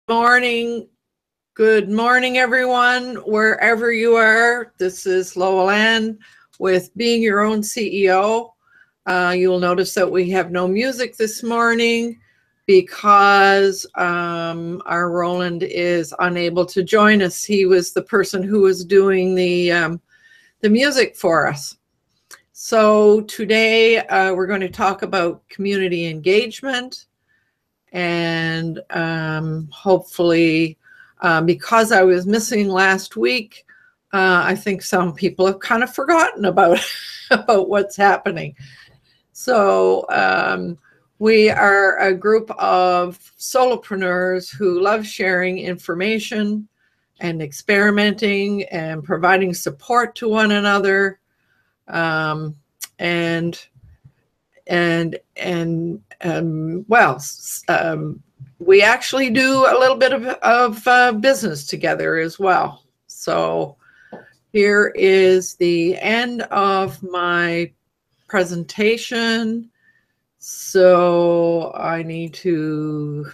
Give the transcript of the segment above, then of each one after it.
Morning. Good morning, everyone, wherever you are. This is Lowell Ann with Being Your Own CEO. You will notice that we have no music this morning because our Roland is unable to join us. He was the person who was doing the music for us. So today we're going to talk about community engagement, and hopefully because I was missing last week, I think some people have kind of forgotten about what's happening. So we are a group of solopreneurs who love sharing information and experimenting and providing support to one another, we actually do a little bit of business together as well. So here is the end of my presentation. So I need to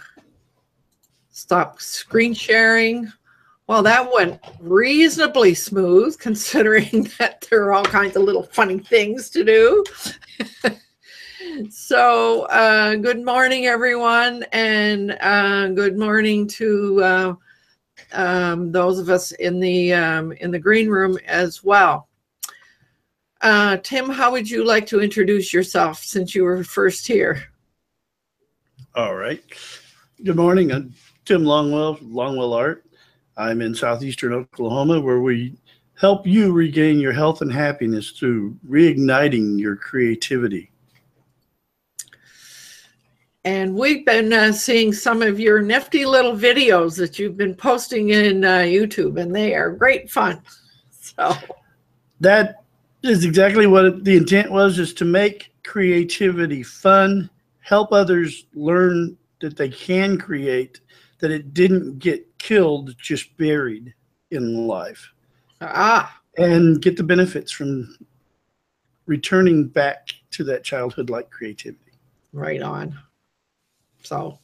stop screen sharing. Well, that went reasonably smooth considering that there are all kinds of little funny things to do. So good morning, everyone, and good morning to those of us in the green room as well. Tim, how would you like to introduce yourself since you were first here? All right. Good morning. I'm Tim Longwell Art. I'm in southeastern Oklahoma, where we help you regain your health and happiness through reigniting your creativity. And we've been seeing some of your nifty little videos that you've been posting in YouTube, and they are great fun. So that is exactly what the intent was, is to make creativity fun, help others learn that they can create, that it didn't get killed, just buried in life. And get the benefits from returning back to that childhood-like creativity. Right on. So,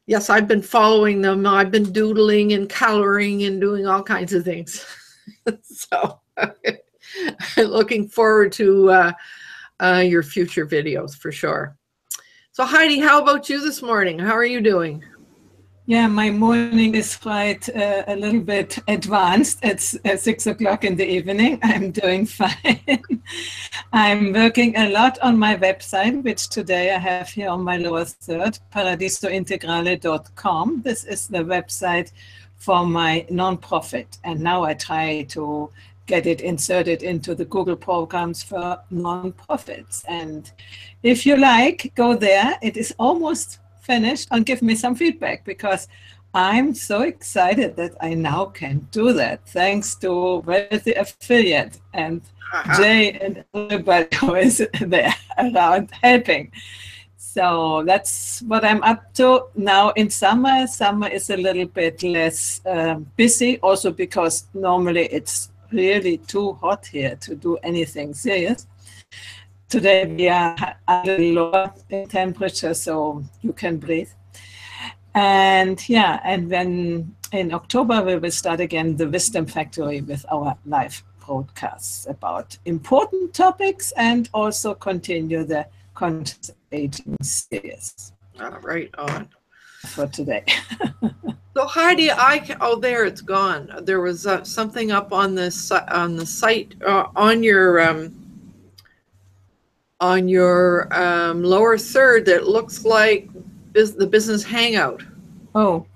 yes, I've been following them. I've been doodling and coloring and doing all kinds of things. So, looking forward to your future videos for sure. So, Heidi, how about you this morning? How are you doing? Yeah, my morning is quite a little bit advanced. It's 6 o'clock in the evening. I'm doing fine. I'm working a lot on my website, which today I have here on my lower third, paradisointegrale.com. This is the website for my nonprofit. And now I try to get it inserted into the Google programs for nonprofits. And if you like, go there. It is almost finished, and give me some feedback, because I'm so excited that I now can do that thanks to Wealthy Affiliate and Jay and everybody who is there around helping. So that's what I'm up to now in summer. Summer is a little bit less busy, also because normally it's really too hot here to do anything serious. Today we are a little lower in temperature, so you can breathe. And yeah, and then in October we will start again the Wisdom Factory with our live broadcasts about important topics, and also continue the conscious aging series. Right on. For today. So Heidi, there it's gone. There was something up on the site on your lower third that looks like the business hangout. Oh,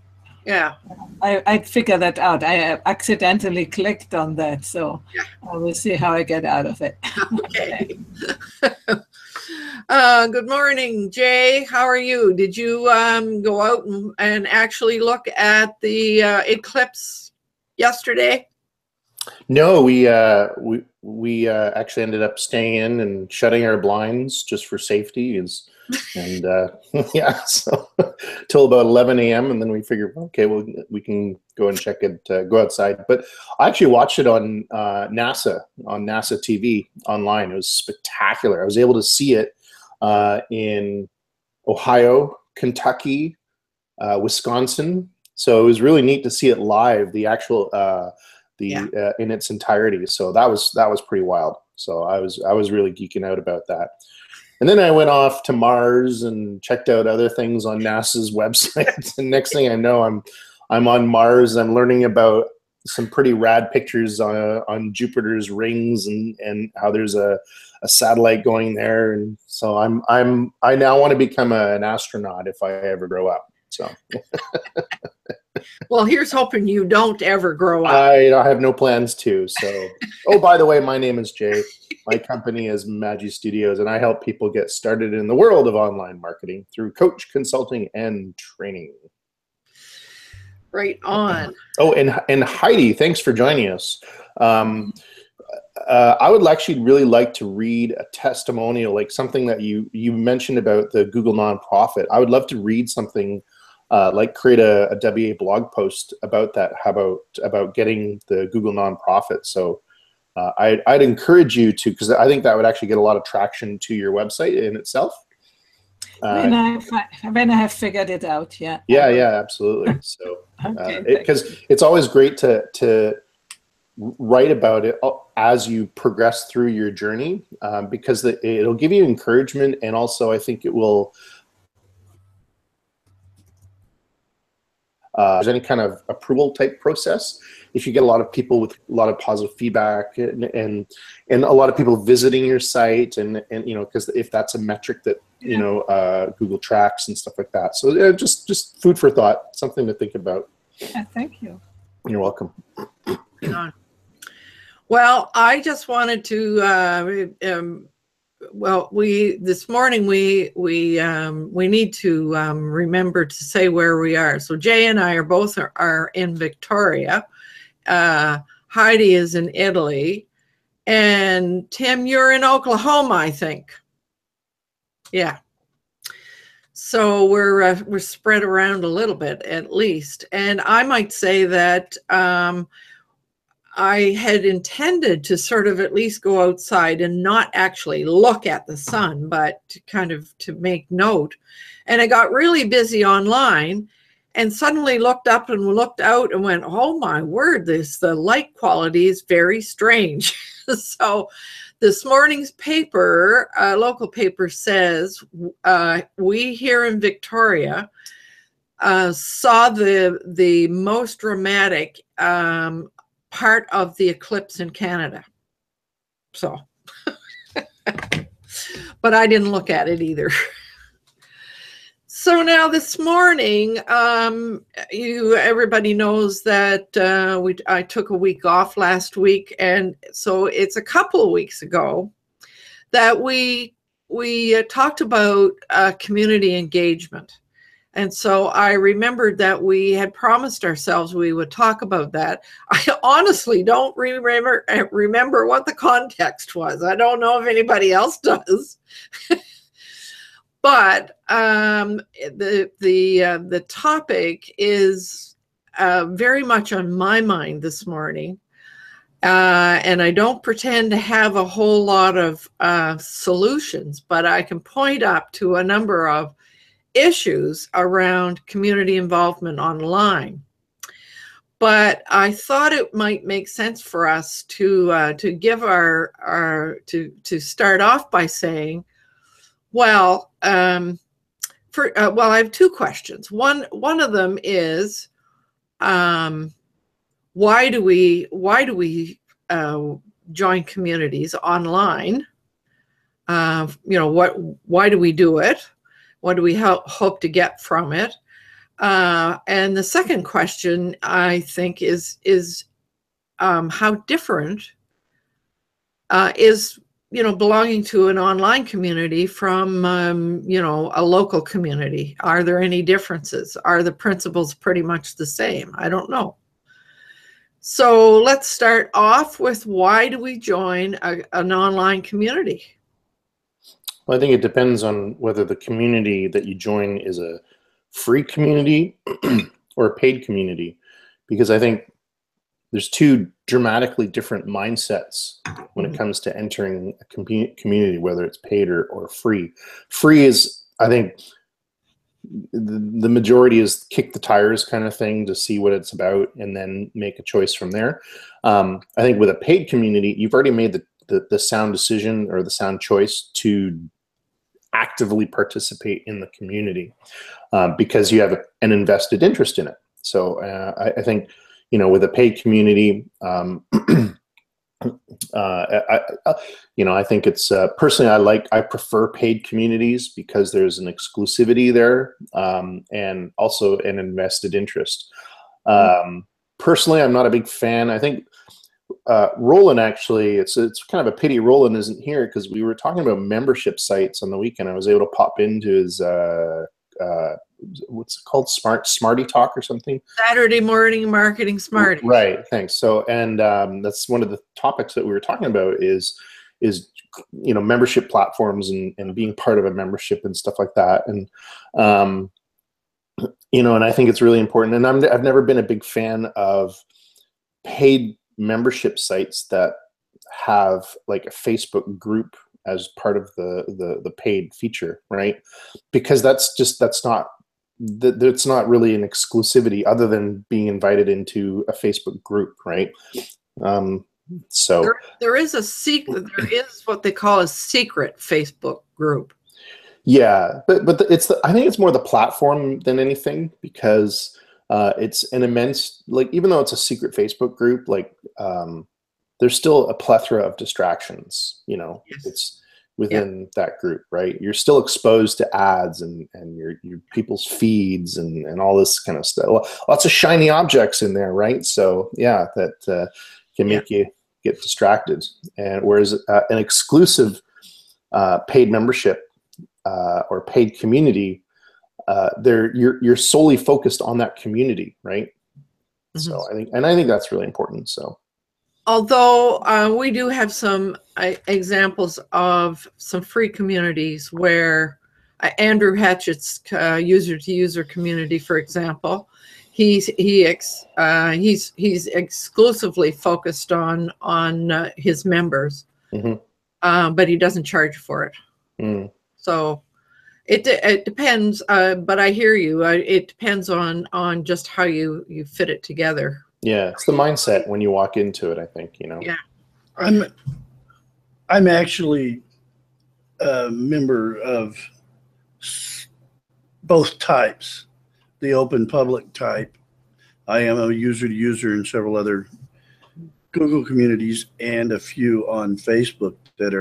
yeah. I figured that out. I accidentally clicked on that, so yeah. I will see how I get out of it. Okay. Good morning, Jay. How are you? Did you go out and actually look at the eclipse yesterday? No, we actually ended up staying in and shutting our blinds just for safety, and yeah, so till about 11 a.m. and then we figured, okay, well, we can go and check it, go outside. But I actually watched it on NASA TV online. It was spectacular. I was able to see it in Ohio, Kentucky, Wisconsin. So it was really neat to see it live, the actual in its entirety. So that was pretty wild. So I was really geeking out about that. And then I went off to Mars and checked out other things on NASA's website. And next thing I know, I'm on Mars. I'm learning about some pretty rad pictures on Jupiter's rings and how there's a satellite going there. And so I now want to become an astronaut if I ever grow up. So. Well, here's hoping you don't ever grow up. I have no plans to. So, oh, by the way, my name is Jay. My company is Magi Studios, and I help people get started in the world of online marketing through coach, consulting, and training. Right on. Oh, and Heidi, thanks for joining us. I would actually really like to read a testimonial, like something that you mentioned about the Google nonprofit. I would love to read something. Like create a WA blog post about that, about getting the Google nonprofit. So I'd encourage you to, because I think that would actually get a lot of traction to your website in itself. When I have figured it out, yeah. Yeah, absolutely. So because it's always great to write about it as you progress through your journey, because it'll give you encouragement, and also I think it will. There's any kind of approval type process. If you get a lot of people with a lot of positive feedback and a lot of people visiting your site, and because if that's a metric that Google tracks and stuff like that. So just food for thought, something to think about. Yeah, thank you. You're welcome. Well, I just wanted to. This morning we need to remember to say where we are. So Jay and I are in Victoria. Heidi is in Italy, and Tim, you're in Oklahoma, I think. Yeah. So we're spread around a little bit, at least. And I might say that I had intended to sort of at least go outside and not actually look at the sun, but to make note. And I got really busy online and suddenly looked up and looked out and went, oh my word, the light quality is very strange. So this morning's paper, local paper, says we here in Victoria saw the most dramatic part of the eclipse in Canada. So, but I didn't look at it either. So now this morning, everybody knows that I took a week off last week, and so it's a couple of weeks ago that we talked about community engagement. And so I remembered that we had promised ourselves we would talk about that. I honestly don't remember what the context was. I don't know if anybody else does. But the topic is very much on my mind this morning. And I don't pretend to have a whole lot of solutions, but I can point up to a number of issues around community involvement online. But I thought it might make sense for us to give to start off by saying, well, I have two questions. One of them is, why do we join communities online? Why do we do it? What do we hope to get from it? And the second question, I think, is how different is belonging to an online community from a local community? Are there any differences? Are the principles pretty much the same? I don't know. So let's start off with, why do we join an online community? Well, I think it depends on whether the community that you join is a free community or a paid community, because I think there's two dramatically different mindsets when it comes to entering a community, whether it's paid or free. Free is, I think, the majority is kick the tires kind of thing to see what it's about and then make a choice from there. I think with a paid community, you've already made the sound decision or the sound choice to actively participate in the community because you have an invested interest in it. So I think, with a paid community, I think it's personally, I prefer paid communities because there's an exclusivity there and also an invested interest. Personally, I'm not a big fan. I think Roland, actually, it's kind of a pity Roland isn't here because we were talking about membership sites on the weekend. I was able to pop into his what's it called, Smarty Talk or something. Saturday morning marketing Smarty. Right. Thanks. So, and that's one of the topics that we were talking about is membership platforms and being part of a membership and stuff like that. And and I think it's really important. And I've never been a big fan of paid membership sites that have like a Facebook group as part of the paid feature, right? Because that's not really an exclusivity other than being invited into a Facebook group, right? So there is what they call a secret Facebook group. Yeah, but I think it's more the platform than anything because it's an immense, even though it's a secret Facebook group, there's still a plethora of distractions, yes. It's within that group, right? You're still exposed to ads and your people's feeds and all this kind of stuff. Lots of shiny objects in there, right? So yeah, that can make you get distracted. And whereas an exclusive paid membership or paid community, you're solely focused on that community, right? Mm-hmm. So I think that's really important. So. Although we do have some examples of some free communities where Andrew Hatchett's user-to-user community, for example, he's exclusively focused on his members, mm-hmm. But he doesn't charge for it. Mm. So it depends. But I hear you. It depends on just how you fit it together. Yeah, it's the mindset when you walk into it, I think, Yeah. I'm actually a member of both types, the open public type. I am a user-to-user in several other Google communities and a few on Facebook that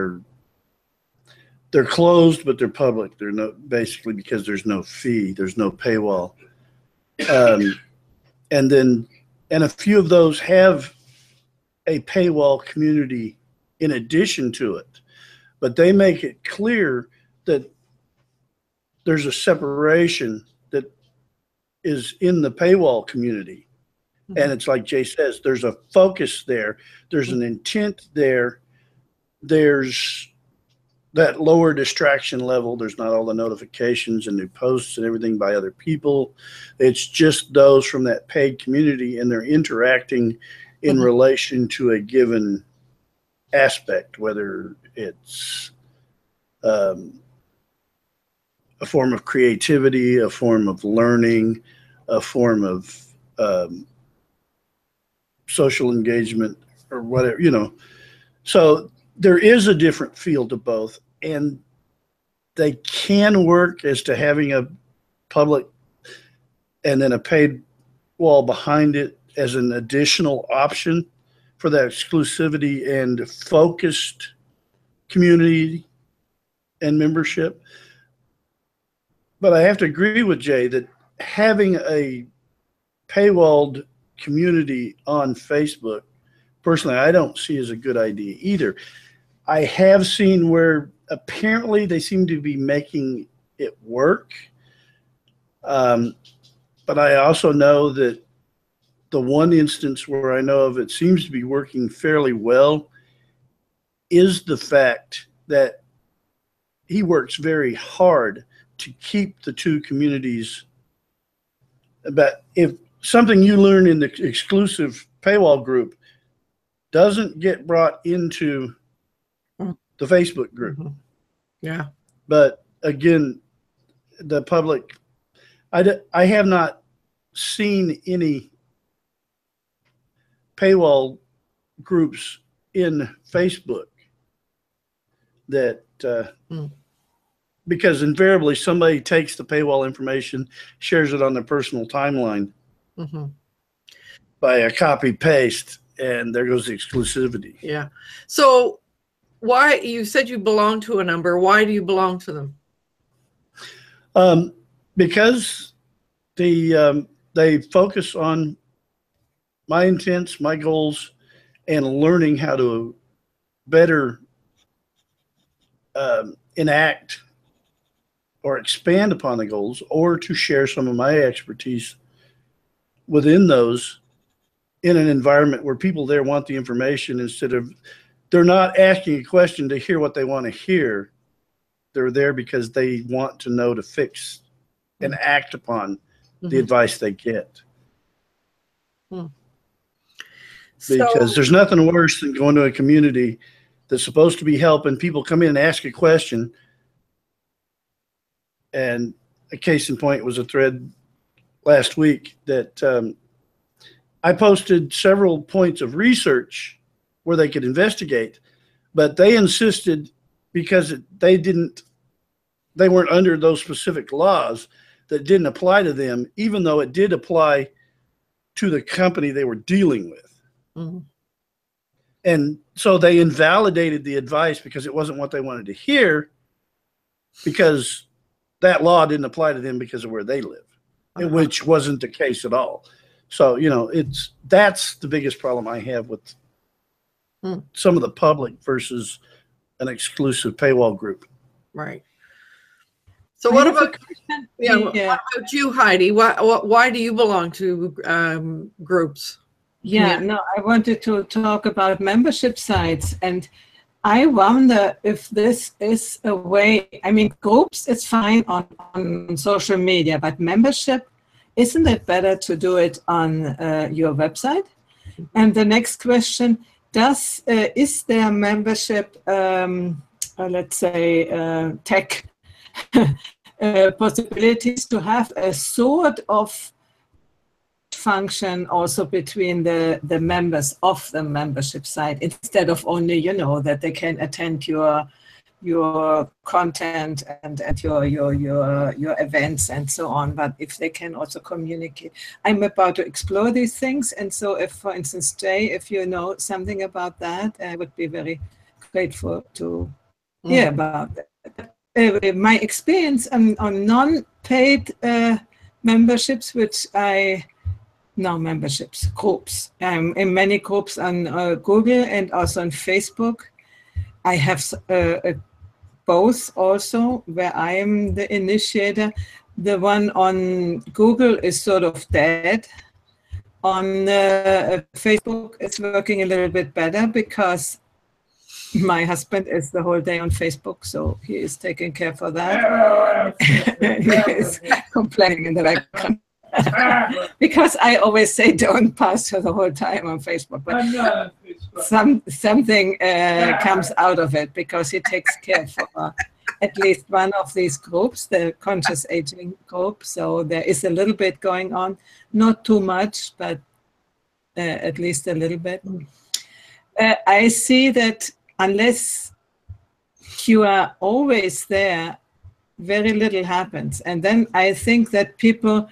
they're closed, but they're public. They're basically because there's no fee, there's no paywall. And a few of those have a paywall community in addition to it, but they make it clear that there's a separation that is in the paywall community. Mm-hmm. And it's like Jay says, there's a focus there. There's an intent there. There's that lower distraction level. There's not all the notifications and new posts and everything by other people. It's just those from that paid community, and they're interacting in mm-hmm. relation to a given aspect, whether it's a form of creativity, a form of learning, a form of social engagement, or whatever, So there is a different feel to both, and they can work as to having a public and then a paid wall behind it as an additional option for that exclusivity and focused community and membership. But I have to agree with Jay that having a paywalled community on Facebook, personally, I don't see as a good idea either. I have seen where apparently they seem to be making it work. But I also know that the one instance where I know of it seems to be working fairly well is the fact that he works very hard to keep the two communities. But if something you learn in the exclusive paywall group doesn't get brought into the Facebook group. Mm-hmm. Yeah. But again, the public I have not seen any paywall groups in Facebook that because invariably somebody takes the paywall information, shares it on their personal timeline by a copy paste, and there goes the exclusivity. Yeah. So why, you said you belong to a number. Why do you belong to them? Because they focus on my intents, my goals, and learning how to better enact or expand upon the goals, or to share some of my expertise within those in an environment where people there want the information instead of, they're not asking a question to hear what they want to hear. They're there because they want to know to fix and act upon the advice they get. Because there's nothing worse than going to a community that's supposed to be helping people come in and ask a question. And a case in point was a thread last week that I posted several points of research where they could investigate, but they insisted because they weren't under those specific laws that didn't apply to them, even though it did apply to the company they were dealing with. And so they invalidated the advice because it wasn't what they wanted to hear, because that law didn't apply to them because of where they live, which wasn't the case at all. So, you know, that's the biggest problem I have with some of the public versus an exclusive paywall group. Right. So what about, what about you, Heidi? Why do you belong to groups? Yeah, no, I wanted to talk about membership sites, and I wonder if this is a way, I mean, groups is fine on social media, but membership, isn't it better to do it on your website? And the next question, is there membership, let's say, tech possibilities to have a sort of function also between the members of the membership site, instead of only, you know, that they can attend your content and your events and so on, but if they can also communicate. I'm about to explore these things, and so if, for instance, Jay, if you know something about that, I would be very grateful to hear about that. My experience on non-paid memberships, which groups. I'm in many groups on Google and also on Facebook. I have both also, where I am the initiator. The one on Google is sort of dead. On Facebook, it's working a little bit better because my husband is the whole day on Facebook, so he is taking care for that. He is complaining in the background. Because I always say don't pass the whole time on Facebook, but something comes out of it, because he takes care for at least one of these groups, the conscious aging group. So there is a little bit going on, not too much, but at least a little bit. I see that unless you are always there, very little happens. And then I think that people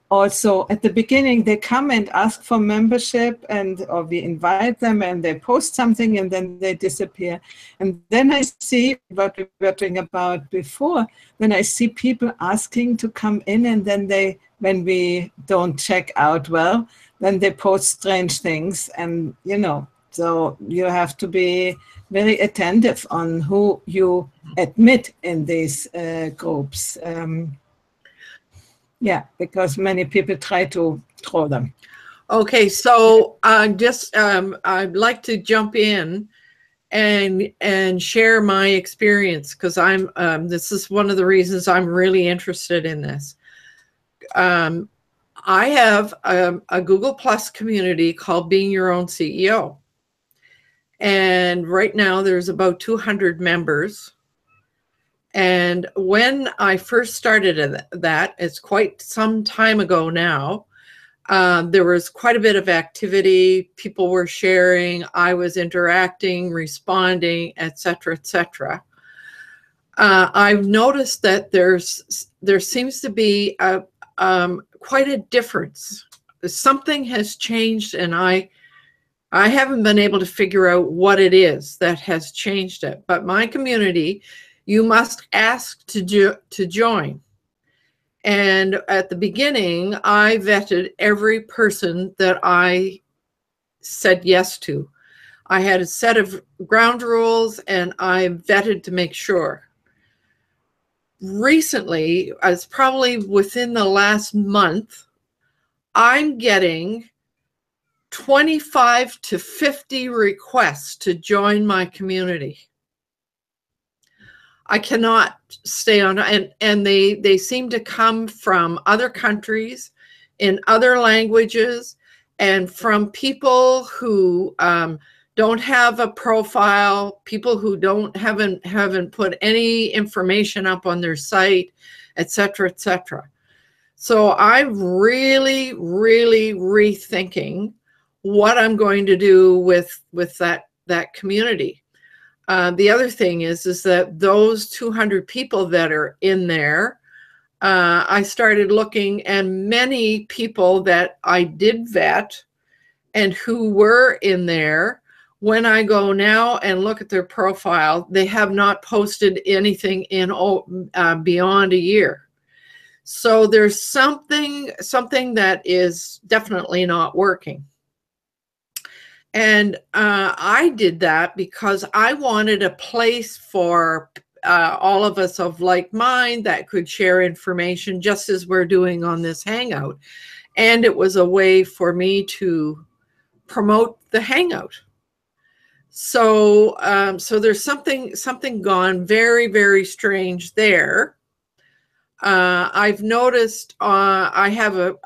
also, at the beginning, they come and ask for membership, or we invite them and they post something and then they disappear. And then I see what we were talking about before, when I see people asking to come in, and then when we don't check out well, then they post strange things. And, you know, so you have to be very attentive on who you admit in these groups. Yeah, because many people try to throw them. Okay, so I'd like to jump in and share my experience, because this is one of the reasons I'm really interested in this. I have a Google Plus community called Being Your Own CEO. And right now there's about 200 members. And when I first started that, it's quite some time ago now, there was quite a bit of activity. People were sharing, I was interacting, responding, etc., etc. I've noticed that there seems to be quite a difference. Something has changed, and I haven't been able to figure out what it is that has changed it. But my community, you must ask to join. And at the beginning, I vetted every person that I said yes to. I had a set of ground rules, and I vetted to make sure. Recently, as probably within the last month, I'm getting 25 to 50 requests to join my community. I cannot stay on, and they seem to come from other countries, in other languages, and from people who don't have a profile, people who haven't put any information up on their site, etc., etc. So I'm really rethinking what I'm going to do with that community. The other thing is that those 200 people that are in there, I started looking, and many people that I did vet and who were in there, when I go now and look at their profile, they have not posted anything in beyond a year. So there's something that is definitely not working. And I did that because I wanted a place for all of us of like mind that could share information, just as we're doing on this Hangout. And it was a way for me to promote the Hangout. So so there's something gone very strange there. I've noticed I have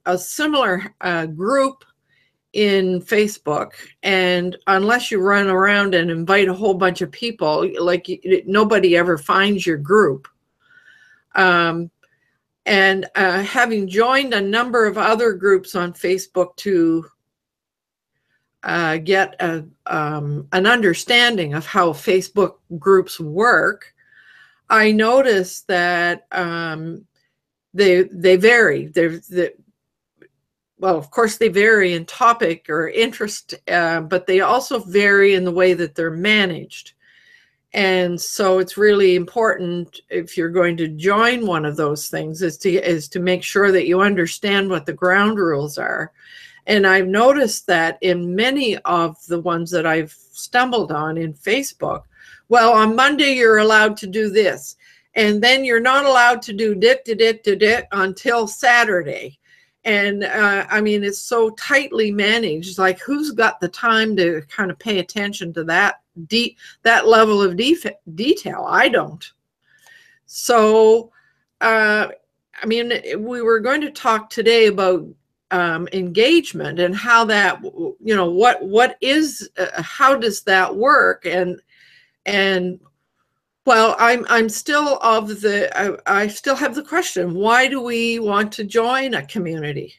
a similar group in Facebook, and unless you run around and invite a whole bunch of people, like nobody ever finds your group. And having joined a number of other groups on Facebook to get an understanding of how Facebook groups work, I noticed that they vary. Well, of course, they vary in topic or interest, but they also vary in the way that they're managed. And so it's really important, if you're going to join one of those things, is to make sure that you understand what the ground rules are. And I've noticed that in many of the ones that I've stumbled on in Facebook, well, on Monday, you're allowed to do this, and then you're not allowed to do dit until Saturday. And I mean, it's so tightly managed. Like, who's got the time to kind of pay attention to that level of detail? I don't. So, I mean, we were going to talk today about engagement and how that, you know, what is, how does that work? And well, I'm still I still have the question, why do we want to join a community?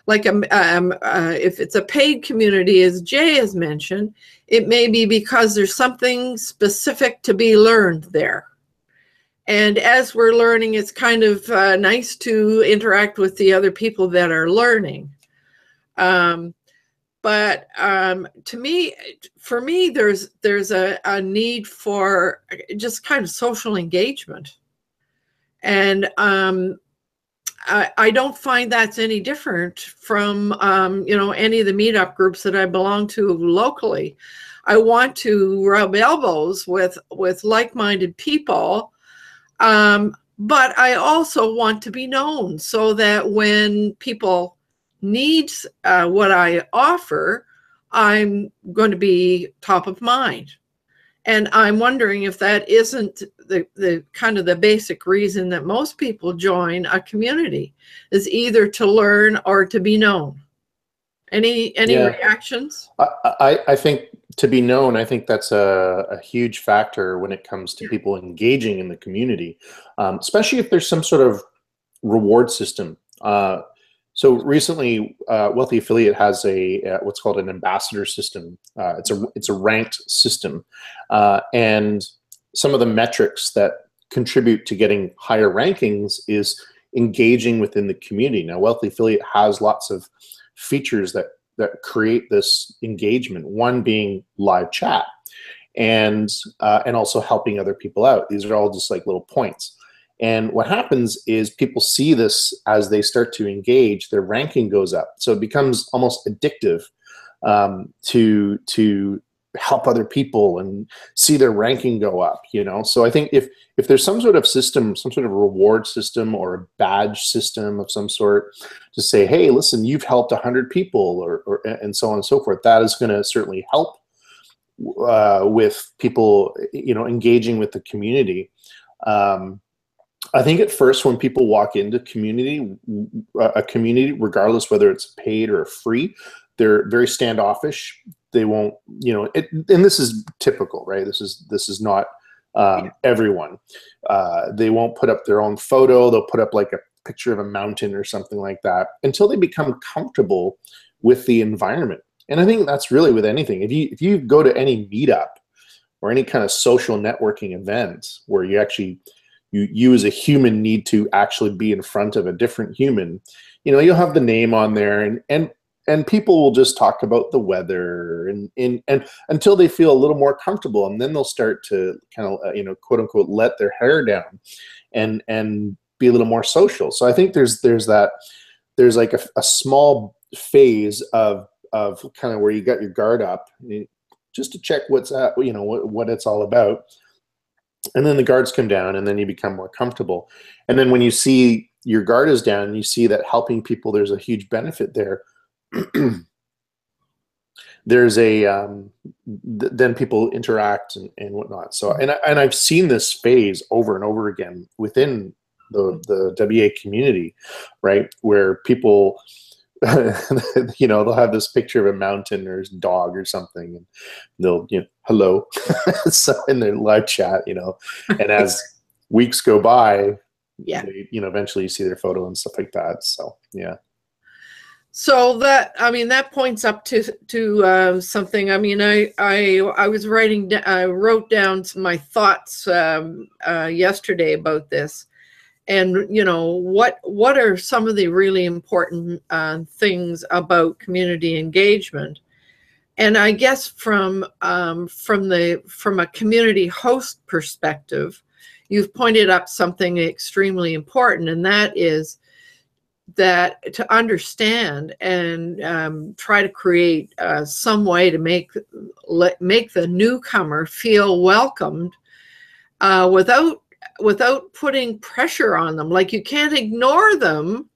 Like, if it's a paid community, as Jay has mentioned, it may be because there's something specific to be learned there. And as we're learning, it's kind of nice to interact with the other people that are learning. But to me, for me, there's a need for just kind of social engagement. And I don't find that's any different from, you know, any of the meetup groups that I belong to locally. I want to rub elbows with like-minded people, but I also want to be known, so that when people needs what I offer, I'm going to be top of mind. And I'm wondering if that isn't the kind of the basic reason that most people join a community, is either to learn or to be known. Any Yeah. reactions? I think to be known, I think that's a huge factor when it comes to people engaging in the community, especially if there's some sort of reward system. So recently, Wealthy Affiliate has a what's called an ambassador system. It's a ranked system, and some of the metrics that contribute to getting higher rankings is engaging within the community. Now, Wealthy Affiliate has lots of features that create this engagement. One being live chat, and also helping other people out. These are all just like little points. And what happens is people see this as they start to engage, their ranking goes up. So it becomes almost addictive to help other people and see their ranking go up, you know? So I think if there's some sort of system, some sort of reward system or a badge system of some sort to say, hey, listen, you've helped 100 people or and so on and so forth, that is going to certainly help with people, you know, engaging with the community. I think at first when people walk into a community, regardless whether it's paid or free, they're very standoffish. They won't, you know, and this is typical, right? This is not everyone. They won't put up their own photo. They'll put up like a picture of a mountain or something like that until they become comfortable with the environment. And I think that's really with anything. If you go to any meetup or any kind of social networking event where you actually you as a human need to actually be in front of a different human, you know, you'll have the name on there and people will just talk about the weather and until they feel a little more comfortable, and then they'll start to kind of, you know, quote unquote, let their hair down and be a little more social. So I think there's like a small phase of kind of where you got your guard up just to check what's at, you know, what it's all about. And then the guards come down and then you become more comfortable. And then when you see your guard is down and you see that helping people, there's a huge benefit there. There's then people interact and whatnot. So, and I've seen this phase over and over again within the WA community, right? Where people, you know, they'll have this picture of a mountain or a dog or something, and they'll, you know, hello, so in their live chat, you know, and as weeks go by, yeah, you know, eventually you see their photo and stuff like that. So, yeah. So that, I mean, that points up to something. I mean, I was I wrote down my thoughts yesterday about this. And, you know, what are some of the really important things about community engagement? And I guess from a community host perspective, you've pointed up something extremely important, and that is that to understand and try to create some way to make the newcomer feel welcomed without putting pressure on them. Like, you can't ignore them,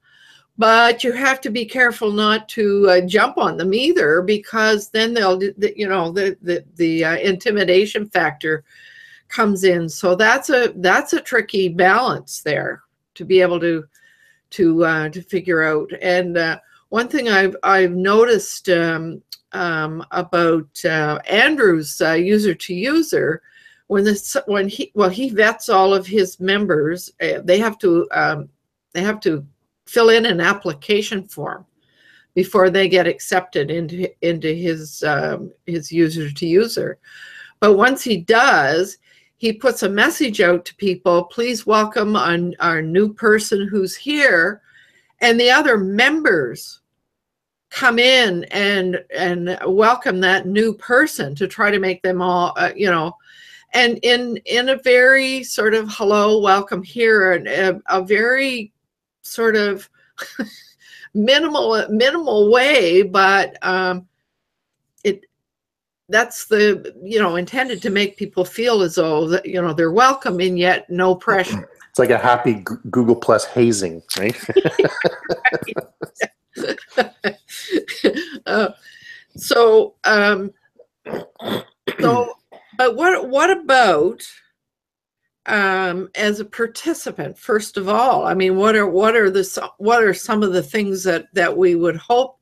but you have to be careful not to jump on them either, because then they'll, you know, the intimidation factor comes in. So that's a tricky balance there to be able to figure out. And one thing I've noticed about Andrew's user to user, when he vets all of his members, they have to fill in an application form before they get accepted into his user to user. But once he does, he puts a message out to people: please welcome our new person who's here. And the other members come in and welcome that new person to try to make them all, you know, and in a very sort of hello, welcome here, and a very sort of minimal way, but that's the, you know, intended to make people feel as though that, you know, they're welcome and yet no pressure. It's like a happy Google Plus hazing, right? But what about as a participant? First of all, I mean, what are some of the things that we would hope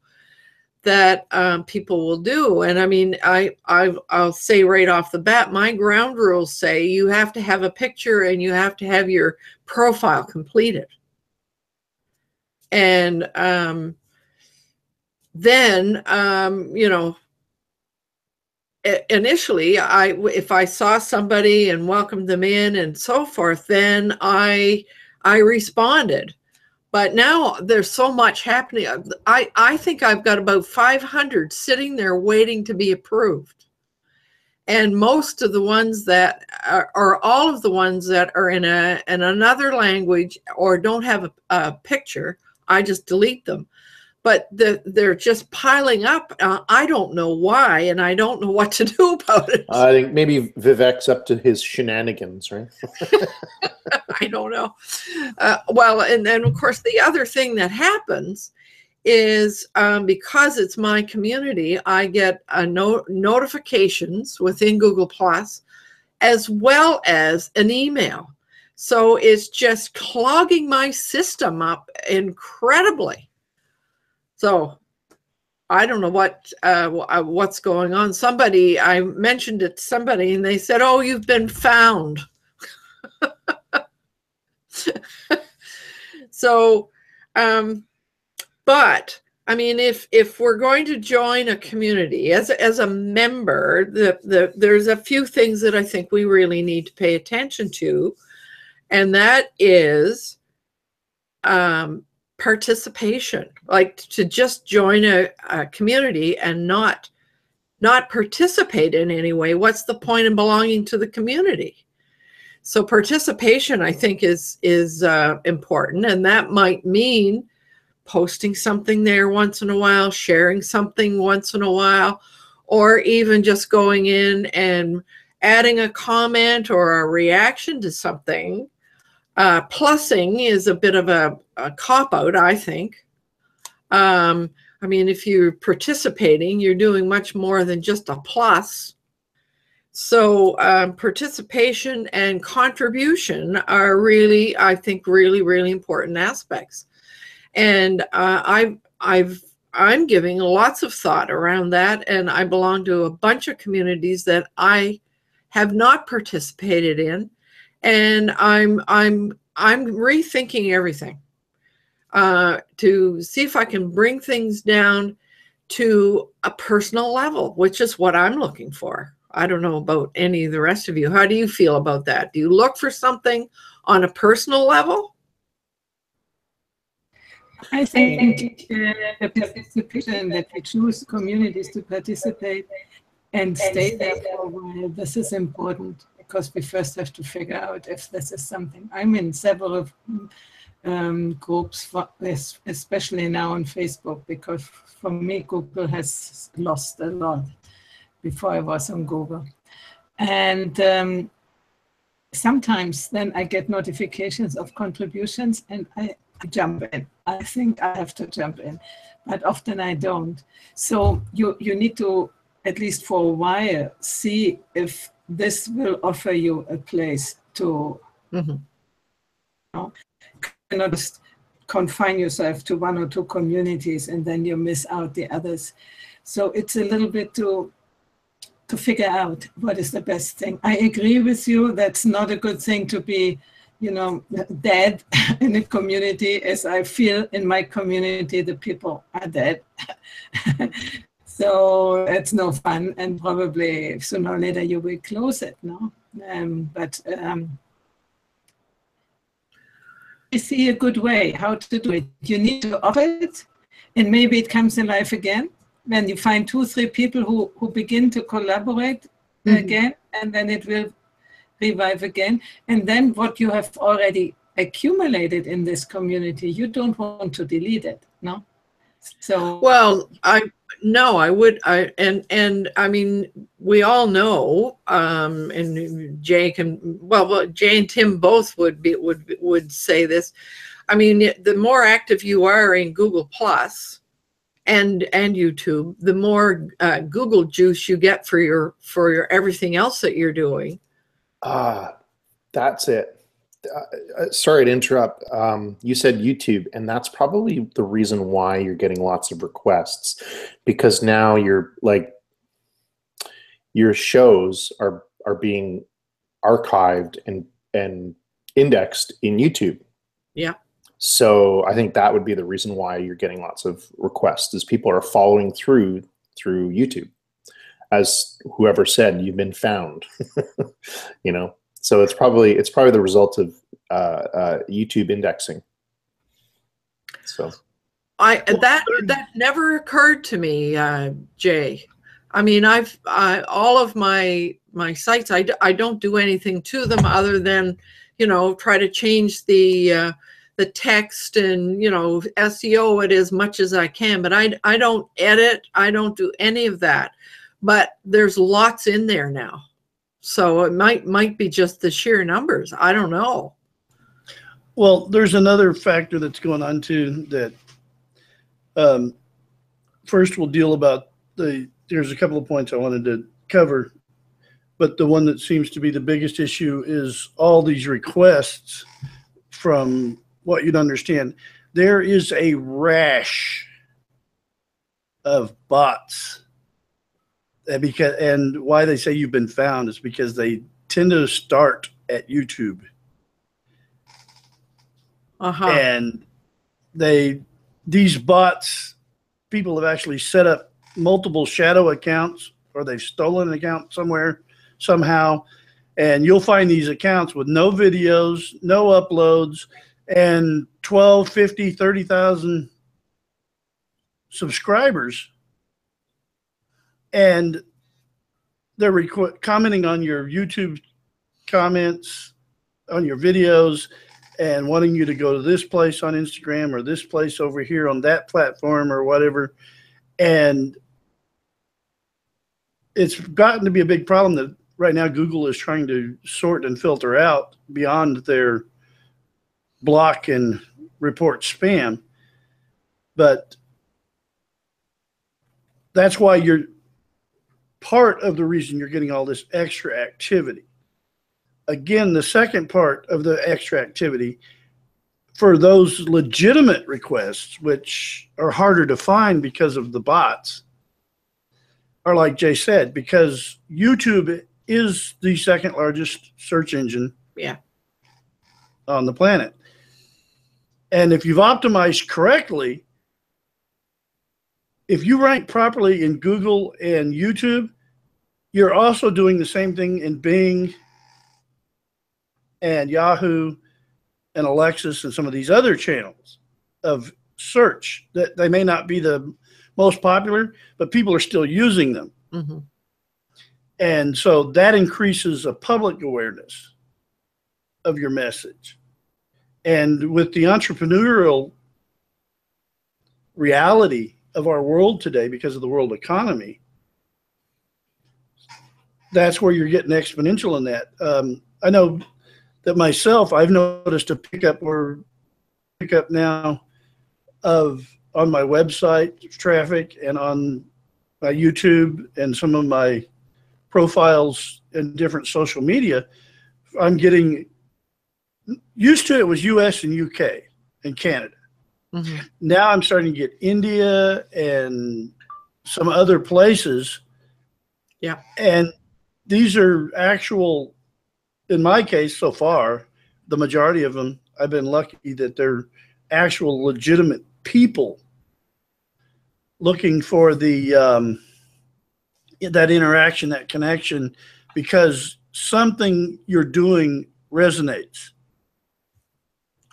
that people will do. And I mean, I'll say right off the bat, my ground rules say you have to have a picture and you have to have your profile completed. And then, you know, initially, if I saw somebody and welcomed them in and so forth, then I responded. But now there's so much happening. I think I've got about 500 sitting there waiting to be approved. And most of the ones that are, or all of the ones that are in another language or don't have a picture, I just delete them. But they're just piling up. I don't know why, and I don't know what to do about it. I think maybe Vivek's up to his shenanigans, right? I don't know. Well, and then, of course, the other thing that happens is because it's my community, I get notifications within Google Plus as well as an email. So it's just clogging my system up incredibly. So I don't know what's going on. I mentioned it to somebody and they said, "Oh, you've been found." So, but I mean, if we're going to join a community as a member, there's a few things that I think we really need to pay attention to, and that is participation. Like, to just join a community and not participate in any way. What's the point in belonging to the community? So participation, I think, is important, and that might mean posting something there once in a while, sharing something once in a while, or even just going in and adding a comment or a reaction to something. Plussing is a bit of a cop-out, I think. I mean, if you're participating, you're doing much more than just a plus. So participation and contribution are really, I think, really important aspects. And I'm giving lots of thought around that, and I belong to a bunch of communities that I have not participated in, and I'm rethinking everything to see if I can bring things down to a personal level, which is what I'm looking for. I don't know about any of the rest of you. How do you feel about that? Do you look for something on a personal level? I think the participation, that we choose communities to participate and stay there for a while, this is important, because we first have to figure out if this is something. I'm in several groups, especially now on Facebook, because for me, Google has lost a lot before I was on Google. And sometimes then I get notifications of contributions and I jump in. I think I have to jump in, but often I don't. So you need to, at least for a while, see if this will offer you a place to, you know, cannot just confine yourself to one or two communities and then you miss out the others. So it's a little bit to figure out what is the best thing. I agree with you. That's not a good thing to be, you know, dead in a community, as I feel in my community, the people are dead. So it's no fun, and probably sooner or later you will close it, no? I see a good way how to do it. You need to offer it, and maybe it comes alive again when you find 2 or 3 people who begin to collaborate again, and then it will revive again. And then what you have already accumulated in this community, you don't want to delete it, no? So, well, I mean, we all know, and Jay and Tim both would say this. I mean, the more active you are in Google Plus and YouTube, the more Google juice you get for your everything else that you're doing. That's it. sorry to interrupt. You said YouTube, and that's probably the reason why you're getting lots of requests, because now you're like, your shows are being archived and indexed in YouTube. Yeah. So I think that would be the reason why you're getting lots of requests, is people are following through YouTube. As whoever said, you've been found. You know, so it's probably the result of YouTube indexing. So that never occurred to me, Jay. I mean, all of my sites, I don't do anything to them other than, you know, try to change the text and, you know, SEO it as much as I can, but I don't edit. I don't do any of that. But there's lots in there now. So it might be just the sheer numbers. I don't know. Well, there's another factor that's going on too, that first we'll deal about there's a couple of points I wanted to cover, but the one that seems to be the biggest issue is all these requests. From what you'd understand, there is a rash of bots. And why they say you've been found is because they tend to start at YouTube. And these bots, people have actually set up multiple shadow accounts, or they've stolen an account somewhere, somehow. And you'll find these accounts with no videos, no uploads, and 12, 50, 30,000 subscribers. And they're commenting on your YouTube comments, on your videos, and wanting you to go to this place on Instagram or this place over here on that platform or whatever. And it's gotten to be a big problem that right now Google is trying to sort and filter out beyond their block and report spam. But that's why you're part of the reason you're getting all this extra activity. Again, the second part of the extra activity, for those legitimate requests, which are harder to find because of the bots, are like Jay said, because YouTube is the second largest search engine on the planet. And if you've optimized correctly, if you rank properly in Google and YouTube, you're also doing the same thing in Bing and Yahoo and Alexis and some of these other channels of search that they may not be the most popular, but people are still using them. Mm-hmm. And so that increases a public awareness of your message. And with the entrepreneurial reality of our world today, because of the world economy, that's where you're getting exponential in that. I know that myself, I've noticed a pickup now on my website traffic and on my YouTube and some of my profiles in different social media. I'm getting used to it was US and UK and Canada. Mm-hmm. Now I'm starting to get India and some other places. Yeah. And these are actual, in my case so far, the majority of them, I've been lucky that they're actual legitimate people looking for the that interaction, that connection, because something you're doing resonates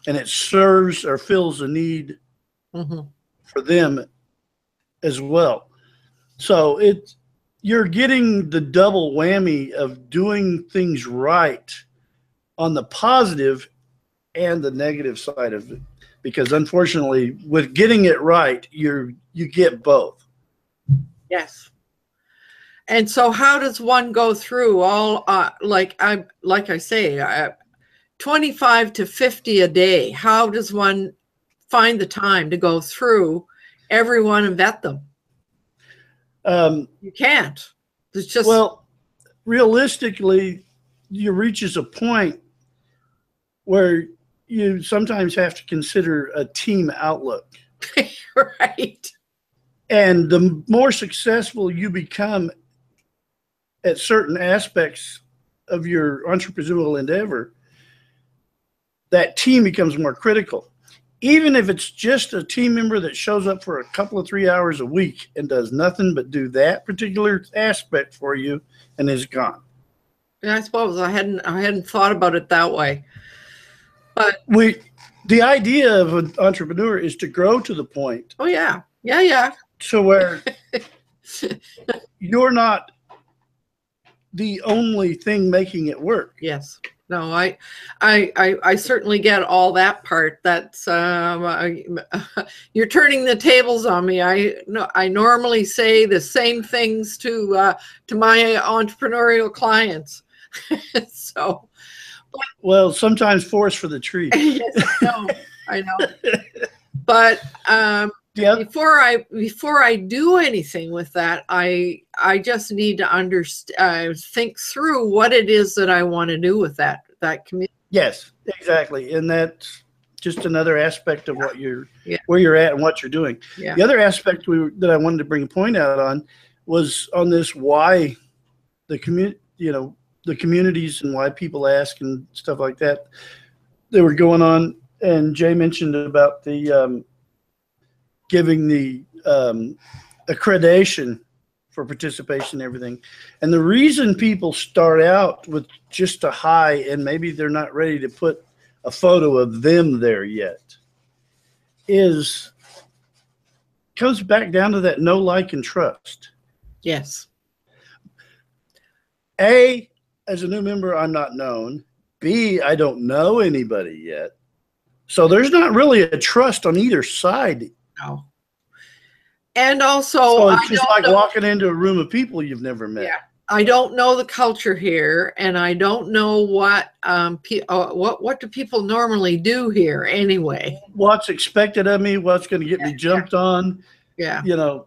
and it serves or fills a need for them as well. So you're getting the double whammy of doing things right on the positive and the negative side of it, because unfortunately with getting it right, you get both. Yes. And so how does one go through all, like I say, 25 to 50 a day? How does one find the time to go through everyone and vet them? You can't. It's just, well, realistically, you reaches a point where you sometimes have to consider a team outlook. Right. And the more successful you become at certain aspects of your entrepreneurial endeavor, that team becomes more critical. Even if it's just a team member that shows up for a couple of 3 hours a week and does nothing but do that particular aspect for you and is gone. Yeah, I suppose I hadn't thought about it that way. But the idea of an entrepreneur is to grow to the point. Oh yeah. Yeah. To where you're not the only thing making it work. Yes. No, I certainly get all that part. That's you're turning the tables on me. I normally say the same things to my entrepreneurial clients. So, well, sometimes forest for the trees. Yes, I know. But yeah. Before I do anything with that, I just need to understand, think through what it is that I want to do with that community. Yes, exactly, and that's just another aspect of what you're where you're at and what you're doing. Yeah. The other aspect that I wanted to bring a point out on was on this why the community, the communities and why people ask and stuff like that. They were going on, and Jay mentioned about the giving the accreditation for participation and everything. And the reason people start out with just a hi and maybe they're not ready to put a photo of them there yet comes back down to that know, like, and trust. Yes. A, as a new member, I'm not known. B, I don't know anybody yet. So there's not really a trust on either side. No. And also, so it's just like walking into a room of people you've never met. Yeah. I don't know the culture here, and I don't know what do people normally do here anyway. What's expected of me? What's going to get me jumped on? Yeah. And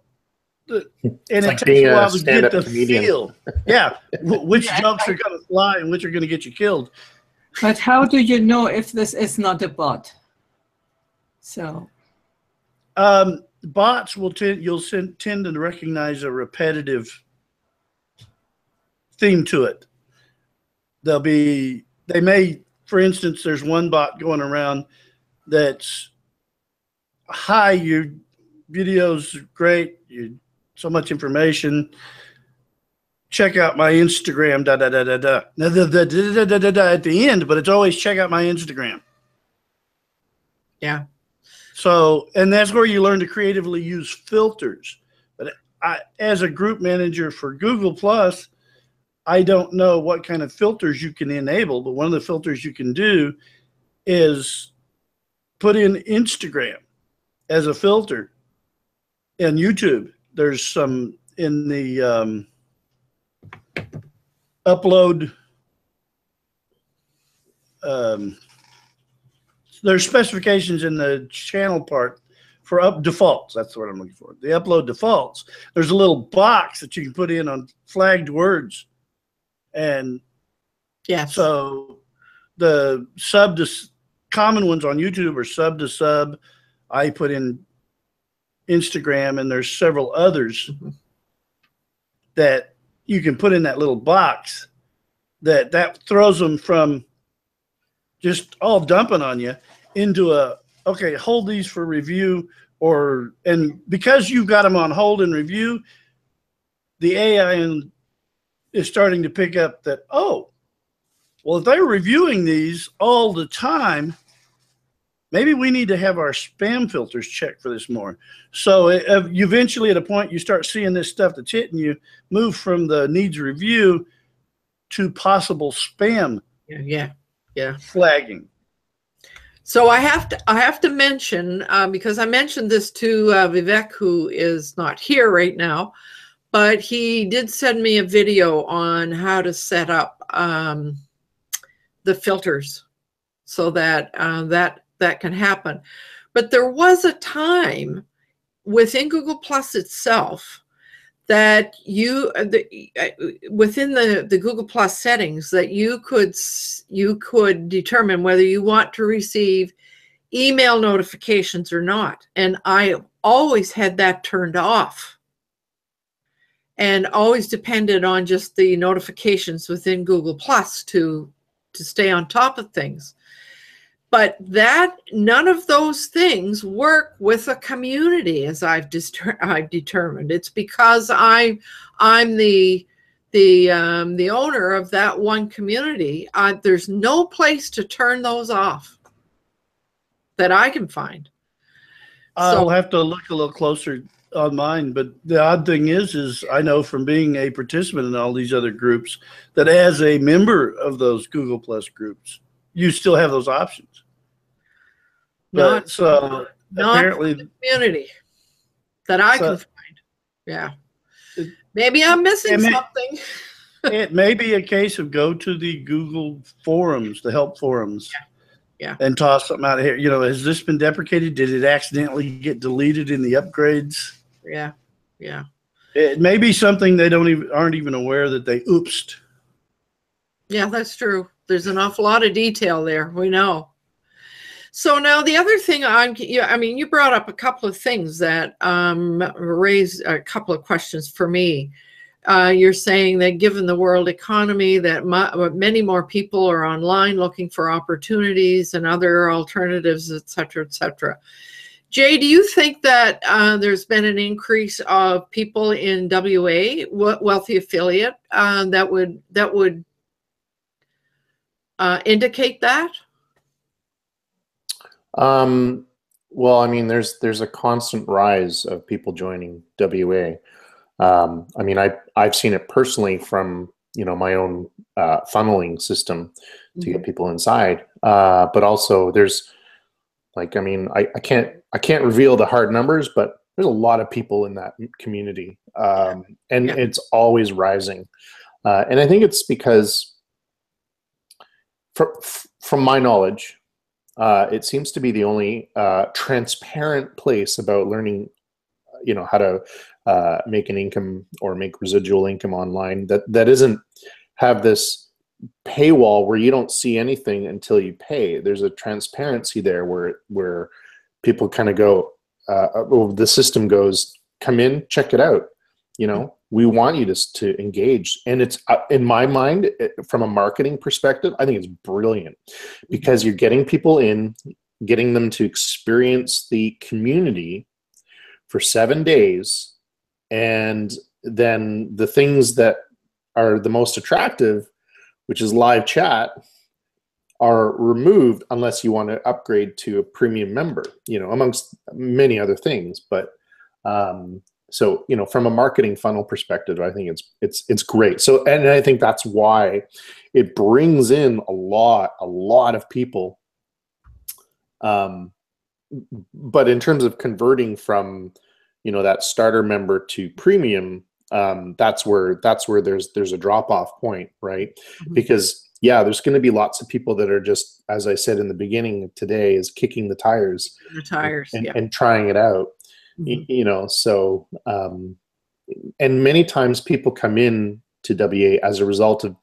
it's it takes a while to get the feel. Yeah. Which jokes are going to fly and which are going to get you killed. But how do you know if this is not a bot? So. Bots will tend to recognize a repetitive theme to it. They may, for instance, there's one bot going around that's, hi, your video's great, so much information. Check out my Instagram, da da da da da. Now the at the end, but it's always check out my Instagram. Yeah. So, and that's where you learn to creatively use filters. But as a group manager for Google Plus, I don't know what kind of filters you can enable, but one of the filters you can do is put in Instagram as a filter. And YouTube, there's some in the upload. There's specifications in the channel part for defaults. That's what I'm looking for. The upload defaults. There's a little box that you can put in on flagged words. And yeah, so the sub to common ones on YouTube are sub to sub. I put in Instagram, and there's several others that you can put in that little box that throws them from just all dumping on you into okay, hold these for review, and because you've got them on hold and review, the AI is starting to pick up that, oh, well, if they're reviewing these all the time, maybe we need to have our spam filters checked for this more. So you eventually, at a point, you start seeing this stuff that's hitting you move from the needs review to possible spam. Yeah. Flagging. So I have to mention, because I mentioned this to Vivek, who is not here right now, but he did send me a video on how to set up the filters so that that can happen. But there was a time within Google Plus itself that you within the Google Plus settings that you could determine whether you want to receive email notifications or not. And I always had that turned off and always depended on just the notifications within Google Plus to stay on top of things. But none of those things work with a community, as I've determined. It's because I'm the owner of that one community. There's no place to turn those off that I can find. I'll have to look a little closer on mine, but the odd thing is I know from being a participant in all these other groups that as a member of those Google Plus groups, you still have those options. But so apparently the community that I can find. Yeah. Maybe I'm missing something. It may be a case of go to the Google forums, the help forums. Yeah. And toss something out of here. You know, has this been deprecated? Did it accidentally get deleted in the upgrades? Yeah. Yeah. It may be something they aren't even aware that they oopsed. Yeah, that's true. There's an awful lot of detail there. We know. So now the other thing you brought up a couple of things that raised a couple of questions for me. You're saying that given the world economy, that many more people are online looking for opportunities and other alternatives, et cetera, et cetera. Jay, do you think that there's been an increase of people in WA, wealthy affiliate, that would indicate that? Well, I mean, there's a constant rise of people joining WA. I mean, I've seen it personally from, my own funneling system to get people inside. But also there's I can't reveal the hard numbers, but there's a lot of people in that community. And it's always rising. And I think it's because from my knowledge, it seems to be the only transparent place about learning, how to make an income or make residual income online that doesn't have this paywall where you don't see anything until you pay. There's a transparency there where people kind of go, the system goes, come in, check it out. We want you to engage. And it's, in my mind, from a marketing perspective, I think it's brilliant because you're getting people in, getting them to experience the community for 7 days. And then the things that are the most attractive, which is live chat, are removed unless you want to upgrade to a premium member, amongst many other things. But so, from a marketing funnel perspective, I think it's great. So, and I think that's why it brings in a lot of people. But in terms of converting from, that starter member to premium, that's where there's a drop-off point, right? Mm-hmm. Because there's going to be lots of people that are just, as I said in the beginning today, is kicking the tires and trying it out. Mm-hmm. So and many times people come in to WA as a result of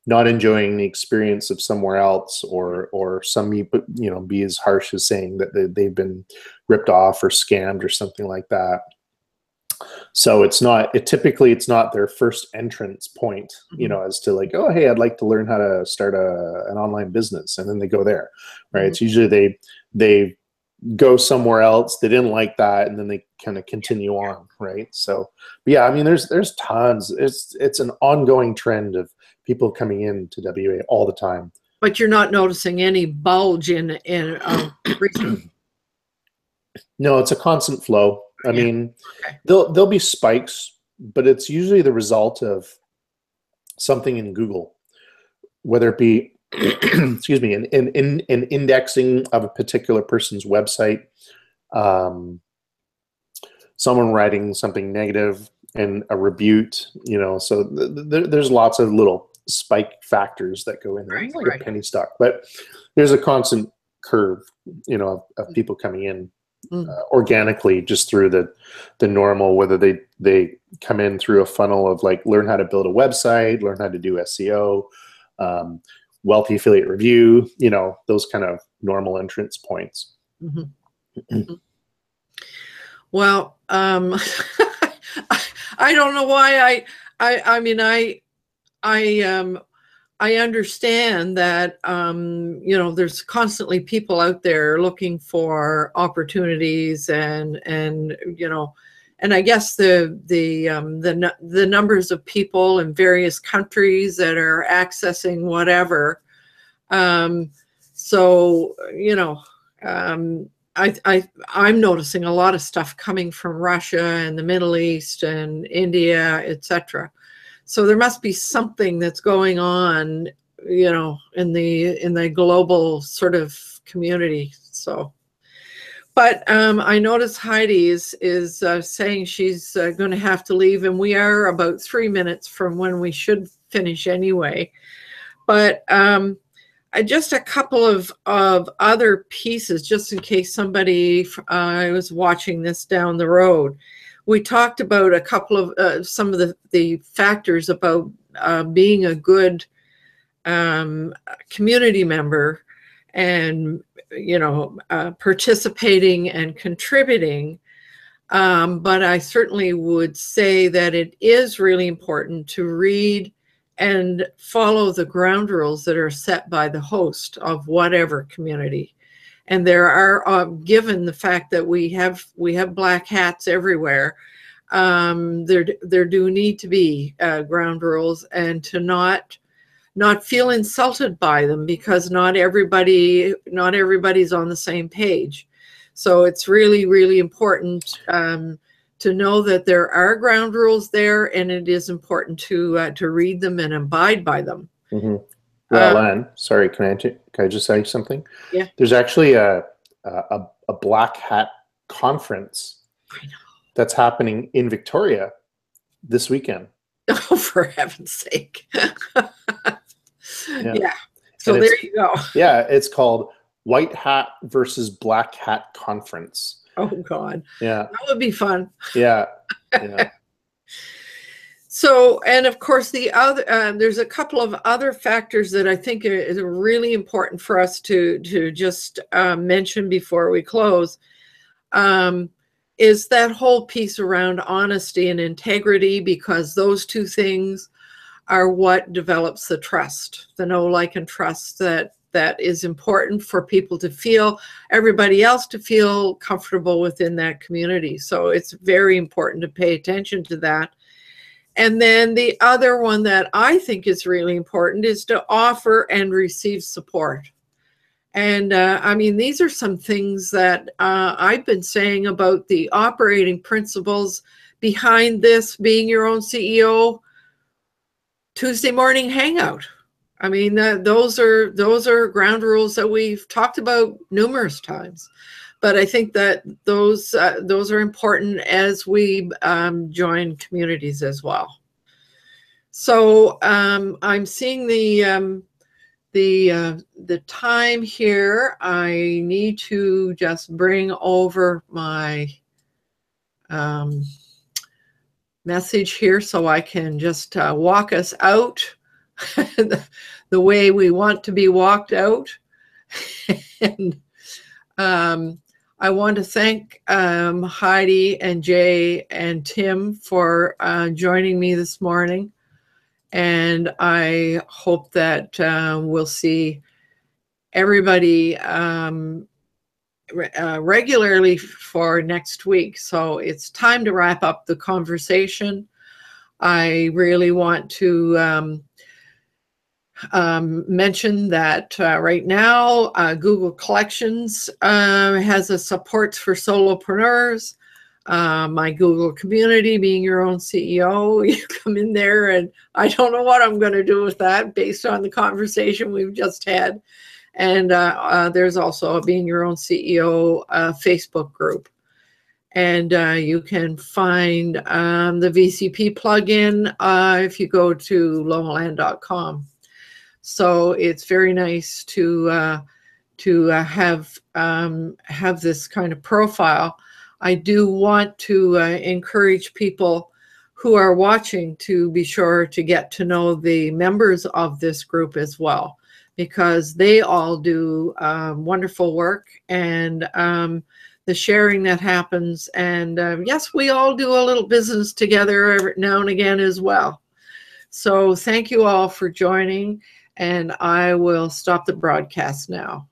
not enjoying the experience of somewhere else, or some be as harsh as saying that they've been ripped off or scammed or something like that. So typically it's not their first entrance point, as to oh, hey, I'd like to learn how to start an online business, and then they go there, right? Mm-hmm. It's usually they go somewhere else, they didn't like that, and then they kind of continue on, right? So, but I mean, there's tons. It's an ongoing trend of people coming into WA all the time. But you're not noticing any bulge in No, it's a constant flow. I mean, there'll be spikes, but it's usually the result of something in Google, whether it be excuse me, an indexing of a particular person's website, someone writing something negative and a rebuke, so there's lots of little spike factors that go in there. It's like a penny stock, but there's a constant curve, of people coming in. organically just through the normal, whether they come in through a funnel of like learn how to build a website, learn how to do SEO, wealthy affiliate review, you know, those kind of normal entrance points. Well, I don't know why I mean, I understand that, you know, there's constantly people out there looking for opportunities and, you know, and I guess the numbers of people in various countries that are accessing whatever. So, you know, I'm noticing a lot of stuff coming from Russia and the Middle East and India, etc. So there must be something that's going on, you know, in the global sort of community. So, but I notice Heidi is saying she's going to have to leave, and we are about 3 minutes from when we should finish anyway. But just a couple of other pieces, just in case somebody was watching this down the road. We talked about a couple of some of the factors about being a good community member and, you know, participating and contributing. But I certainly would say that it is really important to read and follow the ground rules that are set by the host of whatever community. And there are, given the fact that we have black hats everywhere, there do need to be ground rules, and to not feel insulted by them, because not everybody's on the same page. So it's really, really important to know that there are ground rules there, and it is important to read them and abide by them. Well, Anne, sorry, can I just say something? Yeah. There's actually a black hat conference that's happening in Victoria this weekend. Oh, for heaven's sake. Yeah. So And there you go. Yeah, it's called White Hat versus Black Hat Conference. Oh, God. Yeah. That would be fun. Yeah. Yeah. So, and of course, the other there's a couple of other factors that I think is really important for us to just mention before we close. Is that whole piece around honesty and integrity, because those two things are what develops the trust, the know, like, and trust that is important for people to feel, everybody else to feel comfortable within that community. So it's very important to pay attention to that. And then the other one that I think is really important is to offer and receive support. And I mean, these are some things that I've been saying about the operating principles behind this being your own CEO Tuesday morning hangout. I mean, those are ground rules that we've talked about numerous times. But I think that those are important as we join communities as well. So I'm seeing the time here. I need to just bring over my message here so I can just walk us out the way we want to be walked out. And I want to thank Heidi and Jay and Tim for joining me this morning. And I hope that we'll see everybody regularly for next week. So it's time to wrap up the conversation. I really want to mention that right now Google Collections has a support for solopreneurs. My Google community, being your own CEO, you come in there, and I don't know what I'm going to do with that based on the conversation we've just had. And there's also a Being Your Own CEO Facebook group. And you can find the VCP plugin if you go to loweland.com. So it's very nice to to have this kind of profile. I do want to encourage people who are watching to be sure to get to know the members of this group as well, because they all do wonderful work, and the sharing that happens. And yes, we all do a little business together every now and again as well. So thank you all for joining, and I will stop the broadcast now.